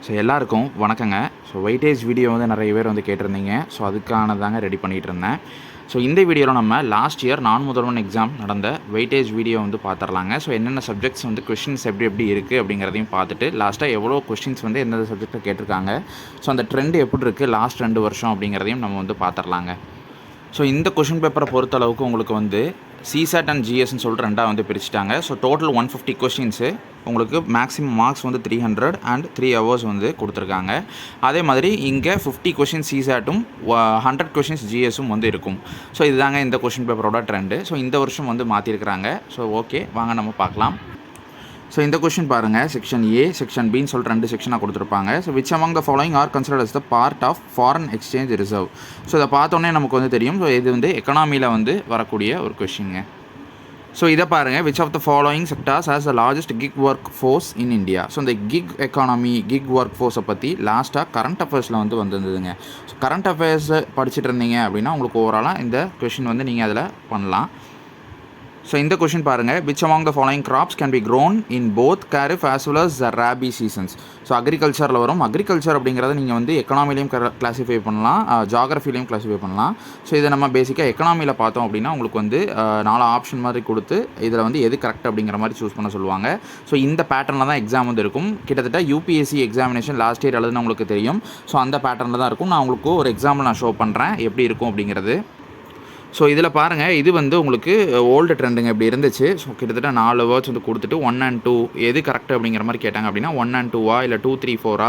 So எல்லாருக்கும் வணக்கங்க. So weightage video வந்து நிறைய பேர் வந்து கேட்டிருந்தீங்க. ஸோ அதுக்கானதாங்க ரெடி பண்ணிகிட்டு இருந்தேன். ஸோ இந்த வீடியோவில் நம்ம லாஸ்ட் இயர் முதல்வன் எக்ஸாம் நடந்த வெயிட்டேஜ் வீடியோ வந்து பார்த்துடலாங்க. ஸோ என்னென்ன சப்ஜெக்ட்ஸ் வந்து கொஷின்ஸ் எப்படி இருக்குது அப்படிங்கிறதையும் பார்த்துட்டு லாஸ்ட்டாக எவ்வளோ கொஷின்ஸ் வந்து எந்தெந்த சப்ஜெக்ட்டில் கேட்டிருக்காங்க, ஸோ அந்த ட்ரெண்ட் எப்படி இருக்குது லாஸ்ட் 2 வருஷம் அப்படிங்கிறதையும் நம்ம வந்து பார்த்துடலாங்க. ஸோ இந்த கொஷின் பேப்பரை பொறுத்தளவுக்கு உங்களுக்கு வந்து சிசாட் அண்ட் ஜிஎஸ்ன்னு சொல்லிட்டு ரெண்டாக வந்து பிரிச்சுட்டாங்க. ஸோ டோட்டல் 150 கொஷின்ஸு, உங்களுக்கு மேக்ஸிமம் மார்க்ஸ் வந்து 300 அண்ட் 3 hours வந்து கொடுத்துருக்காங்க. அதே மாதிரி இங்கே 50 கொஷின்ஸ் சிசாட்டும் 100 கொஷின்ஸ் ஜிஎஸும் வந்து இருக்கும். ஸோ இதுதாங்க இந்த கொஷின் பேப்பரோட ட்ரெண்டு. ஸோ இந்த வருஷம் வந்து மாற்றிருக்கிறாங்க. ஸோ ஓகே, வாங்க நம்ம பார்க்கலாம். ஸோ இந்த கொஷின் பாருங்கள், செக்ஷன் ஏ செக்ஷன் பின்னு சொல்லிட்டு 2 செக்ஷனாக கொடுத்துருப்பாங்க. So which among the following are considered as the part of foreign exchange reserve. So இதை பார்த்தோன்னே நமக்கு வந்து தெரியும். ஸோ இது வந்து எக்கனாமியில் வந்து வரக்கூடிய ஒரு கொஷினுங்க. ஸோ இதை பாருங்கள், which of the following sectors has the largest gig work force in India. So இந்த கிக் எக்கானமி, கிக் ஒர்க் ஃபோர்ஸை பற்றி லாஸ்ட்டாக கரண்ட் அஃபேர்ஸில் வந்து வந்திருந்ததுங்க. ஸோ கரண்ட் அஃபேர்ஸ் படிச்சுட்டு இருந்தீங்க அப்படின்னா உங்களுக்கு ஓவராலாக இந்த கொஷின் வந்து நீங்கள் அதில் பண்ணலாம். ஸோ இந்த கொஷின் பாருங்கள், which among the following crops can be grown in both kharif as well as the rabi seasons. So அக்ரிகல்ச்சரில் வரும். அக்ரிகல்ச்சர் அப்படிங்கிறத நீங்கள் வந்து எக்கனாமிலையும் கிளாஸிஃபை பண்ணலாம், ஜாகிரஃபிலையும் கிளாஸிஃபை பண்ணலாம். ஸோ இதை நம்ம பேசிக்காக எக்கனாமியில் பார்த்தோம் அப்படின்னா உங்களுக்கு வந்து 4 ஆப்ஷன் மாதிரி கொடுத்து இதில் வந்து எது கரெக்ட் அப்படிங்கிற மாதிரி சூஸ் பண்ண சொல்லுவாங்க. ஸோ இந்த பேட்டர்னில் தான் எக்ஸாம் வந்து இருக்கும். கிட்டத்தட்ட யூபிஎஸ்சி எக்ஸாமினேஷன் லாஸ்ட் இயர் எழுதுனா உங்களுக்கு தெரியும். ஸோ அந்த பேட்டர்னில் தான் இருக்கும். நான் உங்களுக்கு ஒரு எக்ஸாம்பிள் நான் ஷோ பண்ணுறேன் எப்படி இருக்கும் அப்படிங்கிறது. ஸோ இதில் பாருங்கள், இது வந்து உங்களுக்கு ஓல்டு ட்ரெண்டுங்க இப்படி இருந்துச்சு. ஸோ கிட்டத்தட்ட 4 வேர்ட்ஸ் வந்து கொடுத்துட்டு 1 and 2 எது கரெக்ட் அப்படிங்கிற மாதிரி கேட்டாங்க அப்படின்னா 1 and 2 இல்லை 2, 3, 4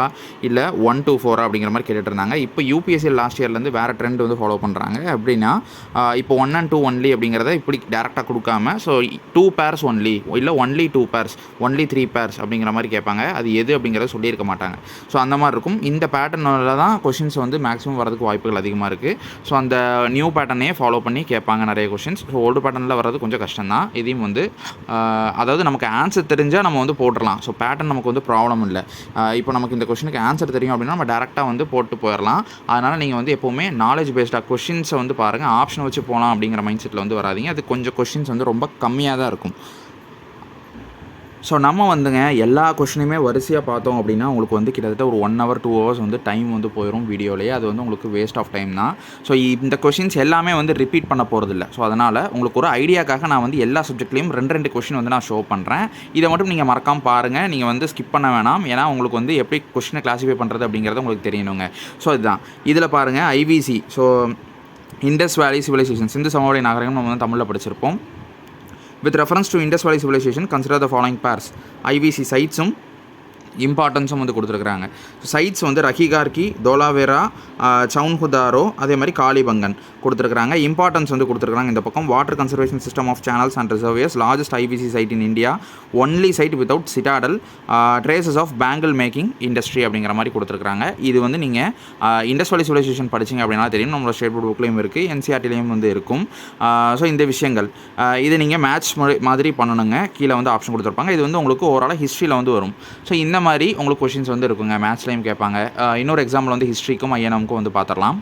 இல்லை 1, 2, 4 அப்படிங்கிற மாதிரி கேட்டுட்டு இருந்தாங்க. இப்போ யூபிஎஸ்சி லாஸ்ட் இயர்லேருந்து வேறு ட்ரெண்ட் வந்து ஃபாலோ பண்ணுறாங்க. அப்படின்னா இப்போ 1 and 2 ஒன்லி அப்படிங்கிறத இப்படி டேரெக்டாக கொடுக்காம ஸோ 2 pairs ஒன்லி இல்லை ஒன்லி 2 pairs ஒன்லி 3 pairs அப்படிங்கிற மாதிரி கேட்பாங்க. அது எது அப்படிங்கிறத சொல்லியிருக்க மாட்டாங்க. ஸோ அந்த மாதிரி இருக்கும். இந்த பேட்டர்னில் தான் கொஷின்ஸ் வந்து மேக்ஸிமம் வரதுக்கு வாய்ப்புகள் அதிகமாக இருக்குது. ஸோ அந்த நியூ பேட்டர்னே ஃபாலோ பண்ணி கேட்பாங்க நிறைய கொஷின்ஸ். ஸோ ஓல்டு பேட்டர்னில் வர்றது கொஞ்சம் கஷ்டம் தான். இதையும் வந்து அதாவது நமக்கு ஆன்சர் தெரிஞ்சால் நம்ம வந்து போட்டுடலாம். ஸோ பேட்டர்ன் நமக்கு வந்து ப்ராப்ளம் இல்லை. இப்போ நமக்கு இந்த கொஷனுக்கு ஆன்சர் தெரியும் அப்படின்னா நம்ம டேரெக்டாக வந்து போட்டு போயிடலாம். அதனால் நீங்கள் வந்து எப்போவுமே நாலேஜ் பேஸ்டாக கொஷின்ஸை வந்து பாருங்கள். ஆப்ஷன் வச்சு போகலாம் அப்படிங்கிற மைண்ட் செட்டில் வந்து வராதிங்க. அது கொஞ்சம் கொஷின்ஸ் வந்து ரொம்ப கம்மியாக தான் இருக்கும். ஸோ நம்ம வந்துங்க எல்லா கொஷினுமே வரிசையாக பார்த்தோம் அப்படின்னா உங்களுக்கு வந்து கிட்டத்தட்ட ஒரு 1 hour 2 hours வந்து டைம் வந்து போயிடும் வீடியோலேயே. அது வந்து உங்களுக்கு வேஸ்ட் ஆஃப் டைம் தான். ஸோ இந்த கொஷின்ஸ் எல்லாமே வந்து ரிப்பீட் பண்ண போகிறதில்ல. ஸோ அதனால் உங்களுக்கு ஒரு ஐடியாக்காக நான் வந்து எல்லா சப்ஜெக்ட்லேயும் 2 கொஷின் வந்து நான் ஷோ பண்ணுறேன். இதை மட்டும் நீங்கள் மறக்காமல் பாருங்கள். நீங்கள் வந்து ஸ்கிப் பண்ண வேணாம். ஏன்னா உங்களுக்கு வந்து எப்படி கொஷினை கிளாஸிஃபை பண்ணுறது அப்படிங்கிறது உங்களுக்கு தெரியணுங்க. ஸோ இதுதான் இதில் பாருங்கள், ஐவிசி. ஸோ இண்டஸ் வேலி சிவிலைசேஷன், சிந்து சமவெளி நாகரிகம் நம்ம வந்து தமிழில் படிச்சிருப்போம். With reference to Indus Valley Civilization, consider the following pairs. IVC sites இம்பார்ட்டன்ஸும் வந்து கொடுத்துருக்குறாங்க. சைட்ஸ் வந்து ரஹிகார்கி, தோலாவேரா, சவுன்ஹுதாரோ, அதே மாதிரி காளிபங்கன் கொடுத்துருக்குறாங்க. இம்பார்ட்டன்ஸ் வந்து கொடுத்துருக்குறாங்க இந்த பக்கம். Water conservation system of channels and reservoirs, largest IVC site in India, only site without citadel, traces of bangle making industry அப்படிங்கிற மாதிரி கொடுத்துருக்குறாங்க. இது வந்து நீங்கள் இண்டஸ் வேலி சிவிலைசேஷன் படிச்சிங்க அப்படின்னா தெரியும். நம்மளோட ஸ்டேட் போர்ட் புக்லேயும் இருக்குது, என்சிஆர்டிலையும் வந்து இருக்கும். ஸோ இந்த விஷயங்கள் இது நீங்கள் மேட்ச் மாதிரி பண்ணணுங்க. கீழே வந்து ஆப்ஷன் கொடுத்துருப்பாங்க. இது வந்து உங்களுக்கு ஓவராலாக ஹிஸ்ட்ரியில் வந்து வரும். ஸோ இந்த மாதிரி உங்களுக்கு கொஷின்ஸ் வந்து இருக்குங்க. மேத்ஸ்லையும் கேட்பாங்க. இன்னொரு எக்ஸாம்பிள் வந்து ஹிஸ்ட்ரிக்கும் ஐஎன்எம்க்கும் வந்து பார்த்துடலாம்.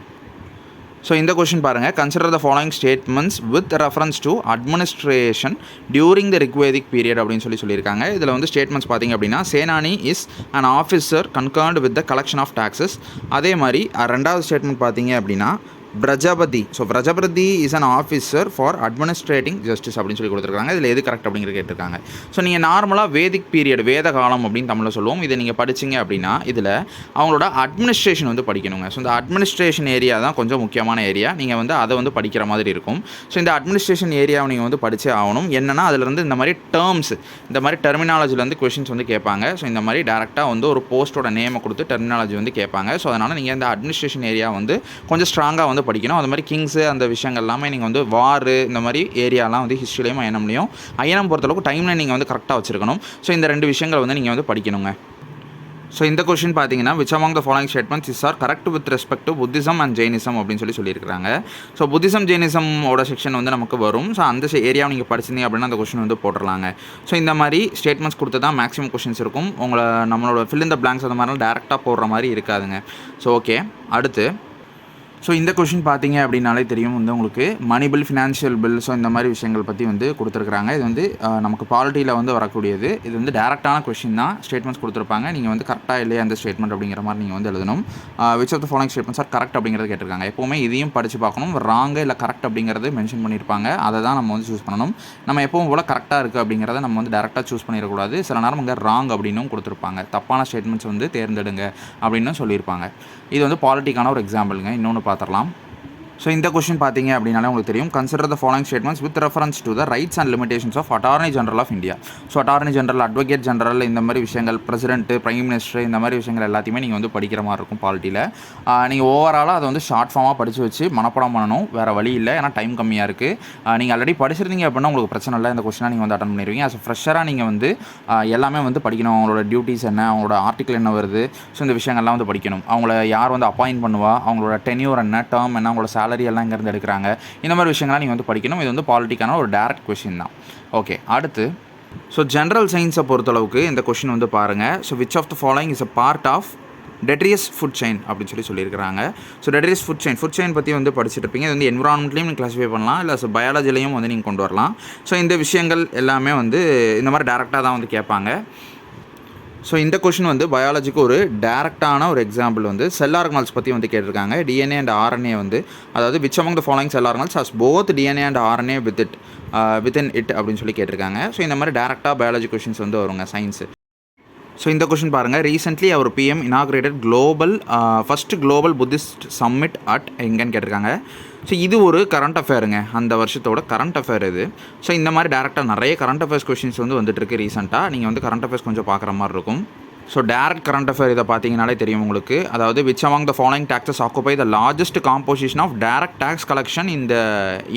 ஸோ இந்த கொஷின் பாருங்கள், consider the following statements with reference to administration during the Rigvedic period அப்படின்னு சொல்லியிருக்காங்க. இதில் வந்து ஸ்டேட்மெண்ட்ஸ் பார்த்திங்க அப்படின்னா Senani is an officer concerned with the collection of taxes. அதே மாதிரி 2வது ஸ்டேட்மெண்ட் பார்த்தீங்க அப்படின்னா Prajapati. So Prajapati is an officer for administrating justice அப்படின்னு சொல்லி கொடுத்துருக்காங்க. இதில் எது கரெக்ட் அப்படிங்கிறது கேட்டிருக்காங்க. ஸோ நீங்கள் நார்மலாக வேதிக் பீரியட், வேத காலம் அப்படின்னு தமிழில் சொல்லுவோம். இதை நீங்கள் படிச்சிங்க அப்படின்னா இதில் அவங்களோட அட்மினிஸ்ட்ரேஷன் வந்து படிக்கணுங்க. ஸோ இந்த அட்மினிஸ்ட்ரேஷன் ஏரியா தான் கொஞ்சம் முக்கியமான ஏரியா. நீங்கள் வந்து அதை வந்து படிக்கிற மாதிரி இருக்கும். ஸோ இந்த அட்மினிஸ்ட்ரேஷன் ஏரியாவை நீங்கள் வந்து படித்தே ஆகணும். என்னென்னா அதிலிருந்து இந்த மாதிரி டேர்ம்ஸ், இந்த மாதிரி டெர்மினாலஜிலேருந்து கொஷின்ஸ் வந்து கேட்பாங்க. ஸோ இந்த மாதிரி டேரெக்டாக வந்து ஒரு போஸ்ட்டோட நேமை கொடுத்து டெர்மினாலஜி வந்து கேட்பாங்க. ஸோ அதனால் நீங்கள் இந்த அட்மினிஸ்ட்ரேஷன் ஏரியா வந்து கொஞ்சம் ஸ்ட்ராங்காக வந்து படிக்கணும். அது மாதிரி கிங்ஸு அந்த விஷயங்கள் எல்லாமே நீங்கள் வந்து வார் இந்த மாதிரி ஏரியாலாம் வந்து ஹிஸ்ட்ரிலையும் ஐஎன்எம் பொறுத்தளவுக்கு டைம்லைன் நீங்கள் வந்து கரெக்டாக வச்சுருக்கணும். ஸோ இந்த 2 விஷயங்கள் வந்து நீங்கள் வந்து படிக்கணுங்க. ஸோ இந்த கொஷின் பார்த்தீங்கன்னா which among the following statements is are correct with respect to Buddhism and Jainism அப்படின்னு சொல்லியிருக்காங்க. ஸோ புத்திசம் ஜெயினிசமோட செக்ஷன் வந்து நமக்கு வரும். ஸோ அந்த ஏரியாவை நீங்கள் படிச்சிருந்தீங்க அப்படின்னா அந்த கொஷின் வந்து போட்டுடலாங்க. ஸோ இந்த மாதிரி ஸ்டேட்மெண்ட்ஸ் கொடுத்து தான் மேக்ஸிமம் கொஷின்ஸ் இருக்கும். நம்மளோட ஃபில் இன் த பிளாங்க்ஸ் அந்த மாதிரிலாம் டேரெக்டாக போடுற மாதிரி இருக்காதுங்க. ஸோ ஓகே, அடுத்து ஸோ இந்த கொஷின் பார்த்தீங்க அப்படின்னாலே தெரியும் வந்து உங்களுக்கு money bill, financial bill, so இந்த மாதிரி விஷயங்கள் பற்றி வந்து கொடுத்துருக்குறாங்க. இது வந்து நமக்கு பாலிட்டியில் வந்து வரக்கூடியது. இது வந்து டேரெக்டான கொஷின் தான். ஸ்டேட்மெண்ட்ஸ் கொடுத்துருப்பாங்க. நீங்கள் வந்து கரெக்டாக இல்லையா அந்த ஸ்டேட்மெண்ட் அப்படிங்கிற மாதிரி நீங்கள் வந்து எழுதணும். Which of the following statements are correct அப்படிங்கிறது கேட்டிருக்காங்க. எப்போவுமே இதையும் படித்து பார்க்கணும். ராங்கு இல்லை கரெக்ட் அப்படிங்கிறது மென்ஷன் பண்ணியிருப்பாங்க. அதை தான் நம்ம வந்து சூஸ் பண்ணணும். நம்ம எப்பவும் போல் கரெக்டாக இருக்குது அப்படிங்கிறத நம்ம வந்து டேரெக்டாக சூஸ் பண்ணிடக்கூடாது. சில நேரம் இங்கே ராங் அப்படின்னும் கொடுத்துருப்பாங்க. தப்பான ஸ்டேட்மெண்ட்ஸ் வந்து தேர்ந்தெடுங்க அப்படின்னு சொல்லியிருப்பாங்க. இது வந்து பாலிட்டிக்கான ஒரு எக்ஸாம்பிளுங்க. இன்னொன்று பார்த்துடலாம். ஸோ இந்த கொஸ்டின் பார்த்தீங்க அப்படின்னாலே உங்களுக்கு தெரியும். Consider the following statements with reference to the rights and limitations of attorney general of India. So attorney general, advocate general, இந்த மாதிரி விஷயங்கள், பிரசிடென்ட்டு, பிரைம் மினிஸ்டர், இந்த மாதிரி விஷயங்கள் எல்லாத்தையுமே நீங்கள் வந்து படிக்கிற மாதிரி இருக்கும் பாலிட்டியில். நீங்கள் ஓவராலாக அதை வந்து ஷார்ட் ஃபார்மாக படித்து வச்சு மனப்பாடம் பண்ணணும். வேறு வழி இல்லை, ஏன்னா டைம் கம்மியாக இருக்குது. நீங்கள் ஆல்ரெடி படிச்சிருந்தீங்க அப்படின்னா உங்களுக்கு பிரச்சனை இல்லை. இந்த கொஸ்டினாக நீங்கள் வந்து அட்டன் பண்ணிடுவீங்க. ஆஸ் ஃப்ரெஷராக நீங்கள் வந்து எல்லாமே வந்து படிக்கணும். அவங்களோட டியூட்டிஸ் என்ன, அவங்களோட ஆர்டிக்கல் என்ன வருது, ஸோ இந்த விஷயங்கள்லாம் வந்து படிக்கணும். அவங்கள யார் வந்து அப்பாயின்ட் பண்ணுவா, அவங்களோட டென்யூர் என்ன, டேர்ம் என்ன, அவங்களோட சேலரி எல்லாம் இங்கேருந்து எடுக்கிறாங்க. இந்த மாதிரி விஷயங்கள்லாம் நீங்கள் வந்து படிக்கணும். இது வந்து பாலிட்டிக்கான ஒரு டைரக்ட் கொஷின் தான். ஓகே, அடுத்து ஸோ ஜென்ரல் சயின்ஸை பொறுத்தளவுக்கு இந்த கொஷின் வந்து பாருங்கள். So which of the following is a part of detritus food chain அப்படின்னு சொல்லியிருக்காங்க. ஸோ டெட்ரியஸ் ஃபுட் செயின் பற்றி வந்து படிச்சுட்டு இருப்பீங்க. இது வந்து என்விரான்மெண்ட்லேயும் நீங்கள் கிளாஸிஃபை பண்ணலாம், இல்லை ஸோ பயாலஜிலையும் வந்து நீங்கள் கொண்டு வரலாம். ஸோ இந்த விஷயங்கள் எல்லாமே வந்து இந்த மாதிரி டேரெக்டாக தான் வந்து கேட்பாங்க. ஸோ இந்த கொஷின் வந்து பயாலஜிக்கு ஒரு டேரெக்டான ஒரு எக்ஸாம்பிள் வந்து செல் ஆர்கனல்ஸ் பற்றி வந்து கேட்டிருக்காங்க. டிஎன்ஏ அண்ட் ஆர்என்ஏ வந்து, அதாவது which among the following sell organelles has both DNA and RNA within it அப்படின்னு சொல்லி கேட்டிருக்காங்க. ஸோ இந்த மாதிரி டேரெக்டாக பயாலஜி கொஷின்ஸ் வந்து வருங்க சயின்ஸு. ஸோ இந்த கொஷின் பாருங்கள். Recently our PM inaugurated first global Buddhist summit at எங்கன்னு கேட்டிருக்காங்க. ஸோ இது ஒரு கரண்ட் அஃபேருங்க, அந்த வருஷத்தோட கரண்ட் அஃபேர் இது. ஸோ இந்த மாதிரி டேரெக்டாக நிறைய கரண்ட் அஃபேர்ஸ் கொஷின்ஸ் வந்து வந்துட்டுருக்கு ரீசெண்டாக. நீங்கள் வந்து கரண்ட் அஃபேர்ஸ் கொஞ்சம் பார்க்குற மாதிரி இருக்கும். ஸோ டேரக்ட் கரண்ட் அஃபேர் இதை பார்த்தீங்கனாலே தெரியும் உங்களுக்கு. அதாவது which among the following taxes occupy the largest composition of direct tax collection in the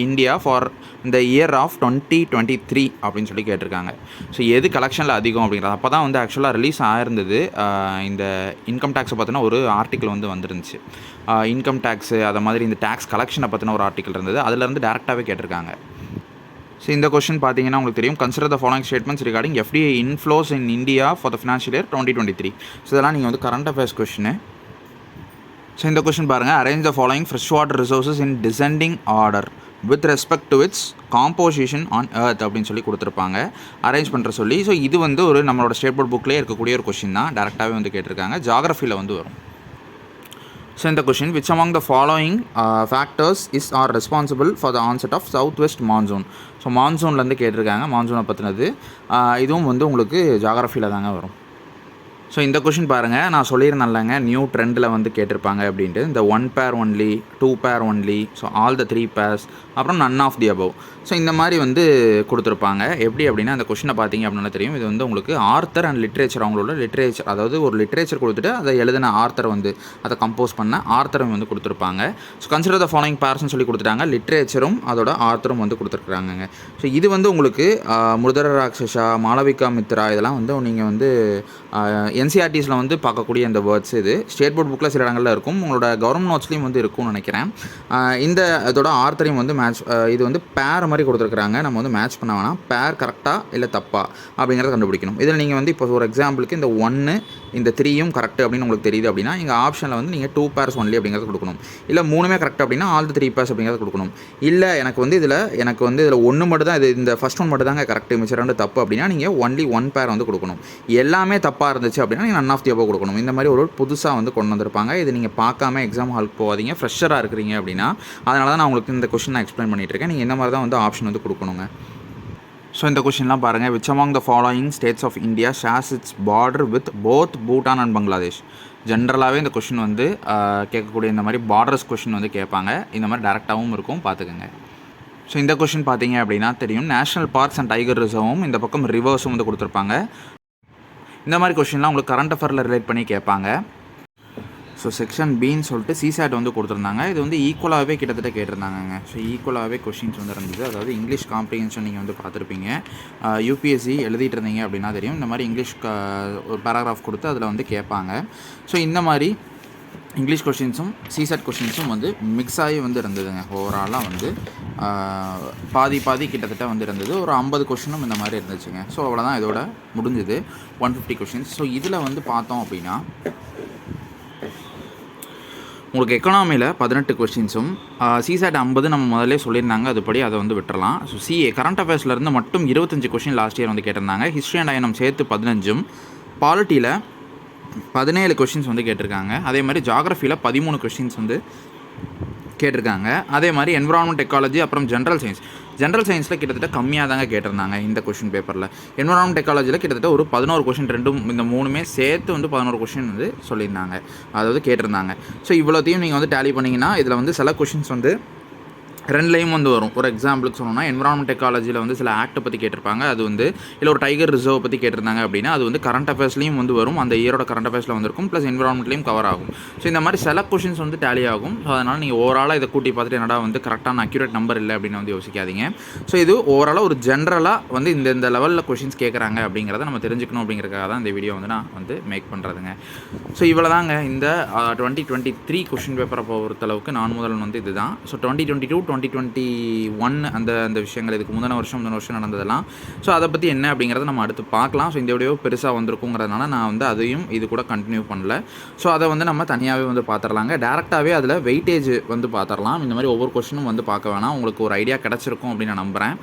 India for இந்த இயர் ஆஃப் 2023 அப்படின்னு சொல்லி கேட்டிருக்காங்க. ஸோ எது கலெக்ஷனில் அதிகம் அப்படிங்கிறது அப்போ தான் வந்து ஆக்சுவலாக ரிலீஸ் ஆயிருந்தது. இந்த இன்கம் டேக்ஸை பற்றின ஒரு ஆர்டிக்கல் வந்து வந்துருந்துச்சு. இன்கம் டேக்ஸு அதை மாதிரி இந்த டேக்ஸ் கலெக்ஷனை பற்றின ஒரு ஆர்டிக்கல் இருந்தது. அதிலேருந்து டேரெக்டாகவே கேட்டிருக்காங்க. ஸோ இந்த கொஸ்டின் பார்த்தீங்கன்னா உங்களுக்கு தெரியும். Consider the following statements regarding FDI inflows in India for the financial year 2023. So இதெல்லாம் நீங்கள் வந்து கரண்ட் அஃபேர்ஸ் கொஸ்டின். ஸோ இந்த கொஸ்டின் பாருங்கள். Arrange the following fresh water resources in descending order with respect to it's composition on earth அப்படின்னு சொல்லி கொடுத்துருப்பாங்க. Arrange பண்ணுற சொல்லி. ஸோ இது வந்து ஒரு நம்மளோட ஸ்டேட் போர்ட் புக்லேயே இருக்கக்கூடிய ஒரு கொஸ்டின் தான். டேரெக்டாகவே வந்து கேட்டிருக்காங்க. ஜாகிரஃபியில் வந்து வரும். ஸோ இந்த question which among the following factors are responsible for the onset of south west monsoon. So மான்சூன்லேருந்து கேட்டிருக்காங்க. மான்சூனை பற்றினது. இதுவும் வந்து உங்களுக்கு ஜாகிரஃபியில் தாங்க வரும். ஸோ இந்த கொஷின் பாருங்கள். நான் சொல்லியிருந்தேன்லங்க நியூ ட்ரெண்டில் வந்து கேட்டிருப்பாங்க அப்படின்ட்டு. இந்த 1 pair only, 2 pair only, so all the 3 pairs, அப்புறம் none of the above. So இந்த மாதிரி வந்து கொடுத்துருப்பாங்க. எப்படி அப்படின்னா அந்த கொஷினை பார்த்தீங்க அப்படின்னா தெரியும். இது வந்து உங்களுக்கு ஆர்த்தர் அண்ட் லிட்ரேச்சர், அவங்களோட லிட்ரேச்சர், அதாவது ஒரு லிட்ரேச்சர் கொடுத்துட்டு அதை எழுதின ஆர்த்தர் வந்து அதை கம்போஸ் பண்ண ஆர்த்தரும் வந்து கொடுத்துருப்பாங்க. ஸோ கன்சிடர் த ஃபாலோயிங் பேர்ஸ்னு சொல்லி கொடுத்துட்டாங்க. லிட்ரேச்சரும் அதோட ஆர்த்தரும் வந்து கொடுத்துருக்குறாங்க. ஸோ இது வந்து உங்களுக்கு முருதர ராட்சசா, மாளவிகா மித்ரா, இதெல்லாம் வந்து நீங்கள் வந்து என்சிஆர்டிஸில் வந்து பார்க்கக்கூடிய இந்த வேர்ட்ஸ். இது ஸ்டேட் போர்ட் புக்கில் சில இடங்களில் இருக்கும். உங்களோட கவர்மெண்ட் நோட்ஸ்லேயும் வந்து இருக்கும்னு நினைக்கிறேன். இந்த இதோட ஆர்த்தரையும் வந்து மேட்ச், இது வந்து பேர் மாதிரி கொடுத்துருக்குறாங்க. நம்ம வந்து மேட்ச் பண்ண வேணாம். பேர் கரெக்டாக இல்லை தப்பா அப்படிங்கிறத கண்டுபிடிக்கணும். இதில் நீங்கள் வந்து இப்போ ஒரு எக்ஸாம்பிளுக்கு இந்த 1 இந்த 3யும் கரெக்ட் அப்படின்னு உங்களுக்கு தெரியுது அப்படின்னா எங்கள் ஆப்ஷனில் வந்து நீங்கள் 2 pairs ஒன்லி அப்படிங்கிறது கொடுக்கணும். இல்லை 3மே கரெக்ட் அப்படின்னா ஆல் த 3 pairs அப்படிங்கிறது கொடுக்கணும். இல்லை எனக்கு வந்து இதில் 1 மட்டும் தான், இது இந்த ஃபஸ்ட் ஒன் மட்டும் தாங்க கரெக்ட், மிச்சம் 2 தப்பு அப்படின்னா நீங்கள் ஒன்லி 1 pair வந்து கொடுக்கணும். எல்லாமே தப்பாக இருந்துச்சு அப்படின்னா நீங்கள் நன் ஆஃப் தி அபவ் கொடுக்கணும். இந்த மாதிரி ஒரு புதுசாக வந்து கொண்டு வந்திருப்பாங்க. இது நீங்கள் பார்க்காம எக்ஸாம் ஹாலுக்கு போகாதீங்க. ஃப்ரெஷராக இருக்கிறீங்க அப்படின்னா. அதனால தான் நான் உங்களுக்கு இந்த கொஸ்டின் நான் எக்ஸ்பிளைன் பண்ணிட்டு இருக்கேன். நீங்கள் இந்த மாதிரி தான் வந்து ஆப்ஷன் வந்து கொடுக்கணுங்க. ஸோ இந்த கொஸ்டின்லாம் பாருங்கள். Which among the following states of India shares its border with both Bhutan and Bangladesh. ஜென்ரலாகவே இந்த கொஸ்டின் வந்து கேட்கக்கூடிய இந்த மாதிரி பார்டர்ஸ் கொஸ்டின் வந்து கேட்பாங்க. இந்த மாதிரி டேரெக்டாகவும் இருக்கும், பார்த்துக்கோங்க. ஸோ இந்த கொஸ்டின் பார்த்தீங்க அப்படின்னா தெரியும். நேஷனல் பார்க்ஸ் அண்ட் டைகர் ரிசர்வும் இந்த பக்கம் ரிவர்ஸும் வந்து கொடுத்துருப்பாங்க. இந்த மாதிரி கொஸ்டின்லாம் உங்களுக்கு கரண்ட் அஃபேரில் ரிலேட் பண்ணி கேட்பாங்க. ஸோ செக்ஷன் பின்னு சொல்லிட்டு சிசாட் வந்து கொடுத்துருந்தாங்க. இது வந்து ஈக்குவலாகவே கிட்டத்தட்ட கேட்டிருந்தாங்க. ஸோ ஈக்குவலாகவே கொஷின்ஸ் வந்து இருந்தது. அதாவது இங்கிலீஷ் காம்ப்ரிஹென்ஷன் நீங்கள் வந்து பார்த்துருப்பீங்க. யூபிஎஸ்சி எழுதிட்டு இருந்தீங்க அப்படின்னா தெரியும். இந்த மாதிரி இங்கிலீஷ் ஒரு பேராகிராஃப் கொடுத்து அதில் வந்து கேட்பாங்க. ஸோ இந்த மாதிரி இங்கிலீஷ் கொஷின்ஸும் சிசாட் கொஷின்ஸும் வந்து மிக்ஸ் ஆகி வந்து இருந்ததுங்க. ஓவராலாக வந்து பாதி கிட்டத்தட்ட வந்து இருந்தது. ஒரு 50 கொஷினும் இந்த மாதிரி இருந்துச்சுங்க. ஸோ அவ்வளோதான் இதோட முடிஞ்சுது. 150 கொஷின்ஸ். ஸோ இதில் வந்து பார்த்தோம் அப்படின்னா உங்களுக்கு எக்கனாமியில் 18 கொஷின்ஸும் சிசாட் 50 நம்ம முதல்ல சொல்லியிருந்தாங்க, அதுபடி அதை வந்து விட்டுறலாம். ஸோ சிஏ கரண்ட் அஃபேர்ஸ்லேருந்து மட்டும் 25 கொஷின் லாஸ்ட் இயர் வந்து கேட்டிருந்தாங்க. ஹிஸ்ட்ரி அண்ட் ஐஎன்எம் சேர்த்து 15, பாலிட்டியில் 17 கொஷின்ஸ் வந்து கேட்டிருக்காங்க. அதே மாதிரி ஜாகிரஃபியில் 13 கொஷின்ஸ் வந்து கேட்டிருக்காங்க. அதே மாதிரி என்விரான்மெண்ட் டெக்னாலஜி அப்புறம் ஜென்ரல் சயின்ஸில் கிட்டத்தட்ட கம்மியாக தாங்க கேட்டிருந்தாங்க இந்த கொஷின் பேப்பரில். என்விரான்மெண்ட் டெக்னாலஜியில் கிட்டத்தட்ட ஒரு 11 கொஷின், இந்த மூணுமே சேர்த்து வந்து 11 கொஷின் வந்து சொல்லியிருந்தாங்க, அதாவது கேட்டிருந்தாங்க. ஸோ இவ்வளோத்தையும் நீங்கள் வந்து டேலி பண்ணிங்கன்னா இதில் வந்து சில கொஷின்ஸ் வந்து ரெண்டுலேயும் வந்து வரும். ஒரு எக்ஸாம்பிளுக்கு சொல்லணும்னா என்விரான்மெண்ட் டெக்னாலஜியில் வந்து சில ஆக்ட்டை பற்றி கேட்டிருப்பாங்க, அது வந்து இல்லை ஒரு டைகர் ரிசர்வ் பற்றி கேட்டிருந்தாங்க அப்படின்னா அது வந்து கரண்ட் அஃபேர்ஸ்லையும் வந்து வரும், அந்த இயரோட கரண்ட் அஃபேர்ஸில் வந்திருக்கும், ப்ளஸ் என்விரான்மெண்ட்லையும் கவர் ஆகும். ஸோ இந்த மாதிரி சில கொஷின்ஸ் வந்து டேலி ஆகும். ஸோ அதனால் நீங்கள் ஓவராலாக இதை கூட்டி பார்த்துட்டு என்னடா வந்து கரெக்டான அக்யூரேட் நம்பர் இல்லை அப்படின்னு வந்து யோசிக்காதீங்க. ஸோ இது ஓவராலாக ஒரு ஜென்ரலாக வந்து இந்த லெவலில் கொஷின்ஸ் கேட்குறாங்க அப்படிங்கிறத நம்ம தெரிஞ்சுக்கணும் அப்படிங்கிறதுக்காக தான் இந்த வீடியோ வந்து நான் வந்து மேக் பண்ணுறதுங்க. ஸோ இவ்வளோ தாங்க இந்த 2023 கொஷின் பேப்பரை பொறுத்தளவுக்கு நான் முதல் வந்து இது தான். ஸோ 2022, 2021 அந்த விஷயங்கள், இதுக்கு முந்தின வருஷம் நடந்ததெல்லாம், ஸோ அதை பற்றி என்ன அப்படிங்கிறத நம்ம அடுத்து பார்க்கலாம். ஸோ இந்த வீடியோ பெருசாக வந்திருக்குங்கிறதுனால நான் வந்து அதையும் இது கூட கண்டினியூ பண்ணல. ஸோ அதை வந்து நம்ம தனியாகவே வந்து பார்த்துடலாங்க. டேரெக்டாகவே அதில் வெயிட்டேஜ் வந்து பார்த்துடலாம். இந்த மாதிரி ஒவ்வொரு கொஷினும் வந்து பார்க்க வேணாம், உங்களுக்கு ஒரு ஐடியா கிடச்சிருக்கும் அப்படின்னு நான் நம்புகிறேன்.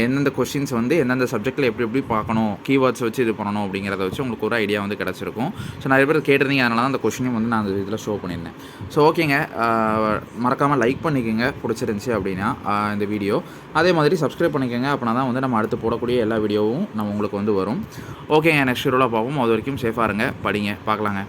எந்தெந்த கொஷின்ஸ் வந்து எந்தெந்த சப்ஜெக்ட்டில் எப்படி பார்க்கணும், கீவேர்ட்ஸ் வச்சு இது பண்ணணும் அப்படிங்கிறத வச்சு உங்களுக்கு ஒரு ஐடியா வந்து கிடச்சிருக்கும். ஸோ நிறைய பேர் கேட்டிருந்தீங்க, அதனால தான் அந்த கொஷினையும் வந்து நான் இதில் ஷோ பண்ணியிருந்தேன். ஸோ ஓகேங்க, மறக்காமல் லைக் பண்ணிக்கோங்க பிடிச்சிருந்துச்சி அப்படின்னா இந்த வீடியோ. அதே மாதிரி சப்ஸ்கிரைப் பண்ணிக்கோங்க, அப்படின்னா தான் வந்து நம்ம அடுத்து போடக்கூடிய எல்லா வீடியோவும் உங்களுக்கு வந்து வரும். ஓகேங்க, நெக்ஸ்ட் வீடியோவில் பார்ப்போம். அது வரைக்கும் சேஃபாக இருங்க, படிங்க, பார்க்கலாங்க.